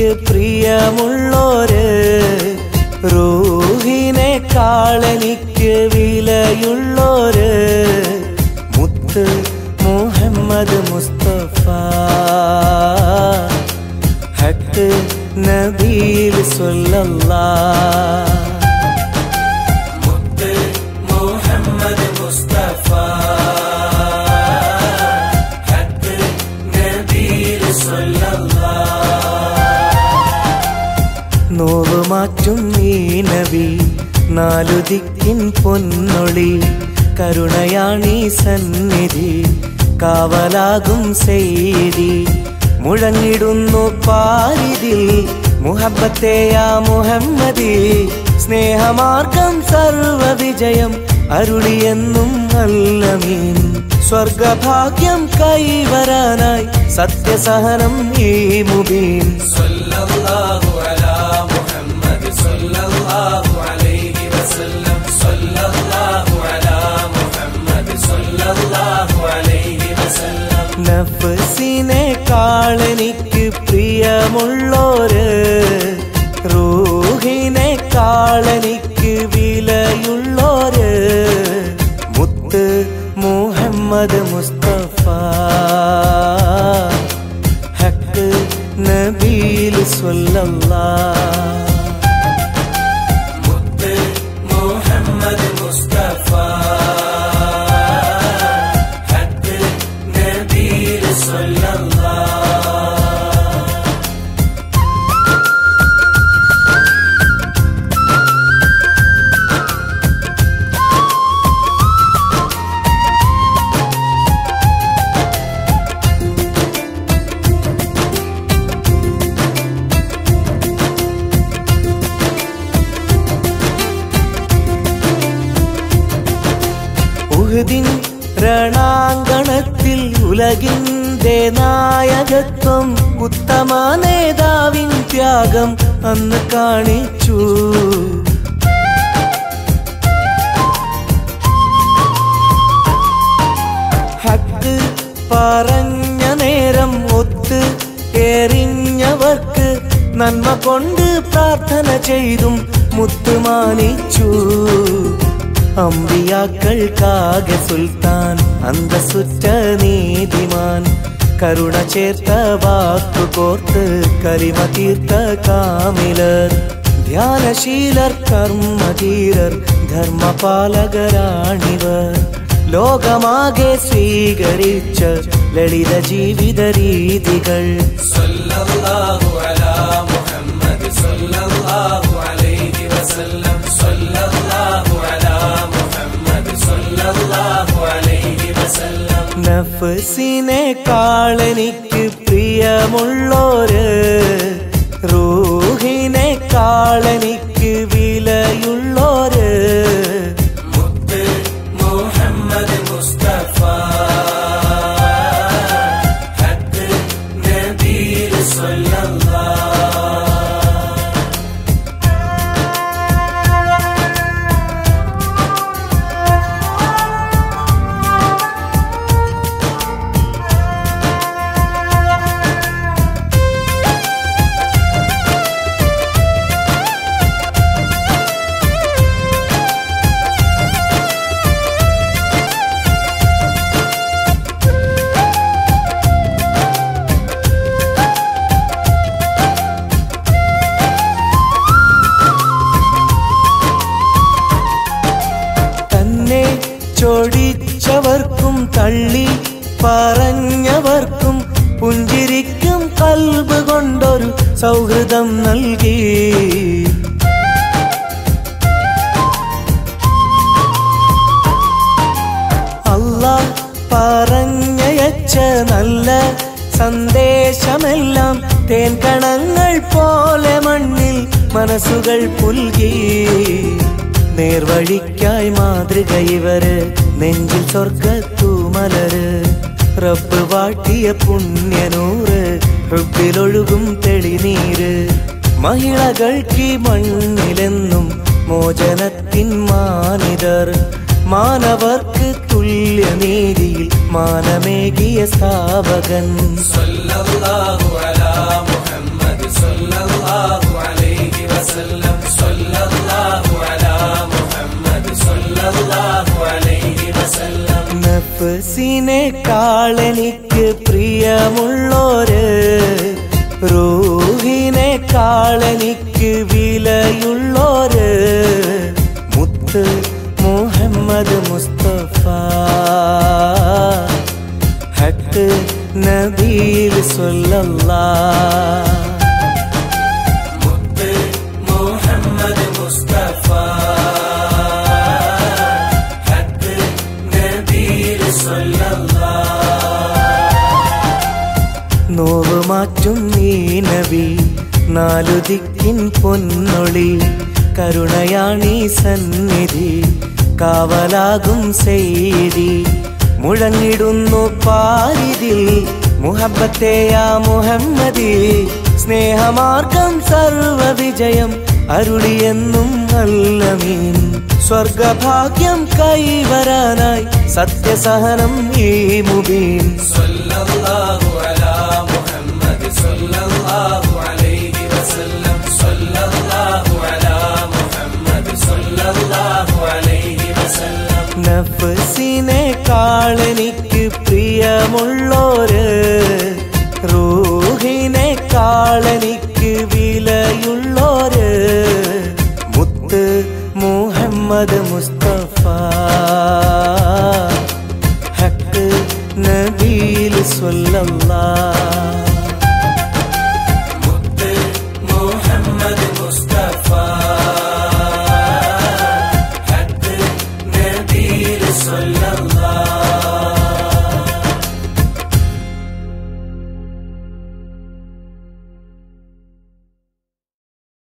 കാളനിക്ക് പ്രിയമുള്ളോര്, റൂഹിനെ കാളനിക്ക് വിലയുള്ളോര്, മുത്ത് മുഹമ്മദ് മുസ്തഫ ഹക്ക് നബീൽ സല്ലല്ലാഹ്. മുത്ത് മുഹമ്മദ് മുസ്തഫ ഹക്ക് നബീൽ സല്ലല്ലാഹ്. നോവ് മാറ്റും ഈ നബി, നാലു ദിക്കിൻ പൊന്നൊളി, കരുണയാണീ സന്നിധി, കാവലാകും സെയ്തി. മുഴങ്ങിടുന്നു പാരിതിൽ മുഹബ്ബത്തെയാ മുഹമ്മദി, സ്നേഹമാർഗം സർവവിജയം അരുളിയെന്നും അല്ലമീൻ. സ്വർഗഭാഗ്യം കൈവരാനായി സത്യസഹനം ഈ മുബീൻ. സല്ലല്ലാഹു അലാ മുഹമ്മദ് സല്ലല്ലാഹു അലൈഹി വസല്ലം, സല്ലല്ലാഹു അലാ മുഹമ്മദ് സല്ലല്ലാഹു അലൈഹി വസല്ലം. നഫ്സിനെ കാളനിക്ക് പ്രിയമുള്ളോര്, റൂഹിനെ കാളനിക്ക് വിലയുള്ളോര്, മുത്ത് മുഹമ്മദ് മുസ്തഫ ഹക്ക് നബീൽ സല്ലല്ലാഹ്. മുത്ത് മുഹമ്മദ് മുസ്തഫ ഹക്ക് നബീൽ സല്ലല്ലാഹ്. ഉഹദിൻ രണാങ്കണത്തിൽ ഉലകിന്റെ നായകത്വം, ഉത്തമ നേതാവിൻ ത്യാഗം അന്ന് കാണിച്ചു. ഹക്ക് പറഞ്ഞ നേരം ഒത്ത് എറിഞ്ഞവർക്ക് നന്മ കൊണ്ട് പ്രാർത്ഥന ചെയ്തും മുത്തുമാനിച്ചു. അമ്പിയാക്കൾക്കാകെ സുൽത്താൻ, അന്തസുറ്റ നീതിമാൻ, കരുണ ചേർത്ത വാക്കു കോർത്ത് കലിമ തീർത്ത കാമിലർ, ധ്യാനശീലർ കർമ്മധീരർ, ധർമ്മപാലകരാണിവർ. ലോകമാകെ സ്വീകരിച്ച ലളിത ജീവിത രീതികൾ. സല്ലല്ലാഹു അലാ മുഹമ്മദ് സല്ലല്ലാഹു അലൈഹി വസല്ലം, സല്ലല്ലാഹു അലാ മുഹമ്മദ് സല്ലല്ലാഹു അലൈഹി വസല്ലം. നഫ്സിനെ കാളനിക്ക് പ്രിയമുള്ളോര്, റൂഹിനെ കാളനിക്ക് വിലയുള്ളോര്, മുത്ത് മുഹമ്മദ് മുസ്തഫ ഹക്ക് നബീൽ സല്ലല്ലാഹ്. ചൊടിച്ചവർക്കും തള്ളി പറഞ്ഞവർക്കും പുഞ്ചിരിക്കും കൽബ് കൊണ്ടൊരു സൗഹൃദം നൽകി. അല്ലാഹ് പറഞ്ഞയച്ച നല്ല സന്ദേശമെല്ലാം തേൻകണങ്ങൾ പോലെ മണ്ണിൽ മനസ്സുകൾ പുൽകി. നേർവഴിക്കായി മാതൃക ഇവര്, നെഞ്ചിൽ സ്വർഗത്തു മലര്, റബ്ബ് വാട്ടിയ പുണ്യനൂറ്, ഹുബ്ബിലൊഴുകും തെളിനീര്. മഹിളകൾക്ക് മണ്ണിലെന്നും മോചനത്തിൻ മാനിതർ, മാനവർക്ക് തുല്യനീതിയിൽ മാനമേകിയ സ്ഥാപകൻ. സല്ലല്ലാഹു അലാ മുഹമ്മദ് സല്ലല്ലാഹു അലൈഹി വസല്ലം സല്ലല്ലാഹു അലാ മുഹമ്മദ് സല്ലല്ലാഹു അലൈഹി വസല്ലം നഫ്സിനെക്കാളെനിക്ക് പ്രിയമുള്ളോര് റൂഹിനെക്കാളെനിക്ക് വിലയുള്ളോര് മുത്ത് മുഹമ്മദ് മുസ്തഫ ഹക്ക് നബീൽ സല്ലല്ലാഹ് മുത്ത് മുഹമ്മദ് മുസ്തഫ ഹക്ക് നബീൽ സല്ലല്ലാഹ് നോവ് മാറ്റും ഈ നബി നാലു ദിക്കിൻ പൊന്നൊളി കരുണയാണീ സന്നിധി കാവലാകും സെയ്തി മുഴങ്ങിടുന്നു പാരിതിൽ മുഹബ്ബത്തെയാ മുഹമ്മദി സ്നേഹമാർഗം സർവ വിജയം അരുളിയെന്നും അല്ലമീൻ സ്വർഗഭാഗ്യം കൈവരാനായി സത്യസഹനം ഈ മുബീൻ സല്ലല്ലാഹു അലാ മുഹമ്മദ് സല്ലല്ലാഹു അലൈഹി വസല്ലം സല്ലല്ലാഹു അലാ മുഹമ്മദ് സല്ലല്ലാഹു അലൈഹി വസല്ലം നഫ്സിനെക്കാളെനിക്ക് പ്രിയമുള്ളോര് റൂഹിനെക്കാളെനിക്ക് വിലയുള്ളോര് മുത്ത് മുഹമ്മദ് മുസ്തഫ ഹക്ക് നബീൽ സല്ലല്ലാഹ്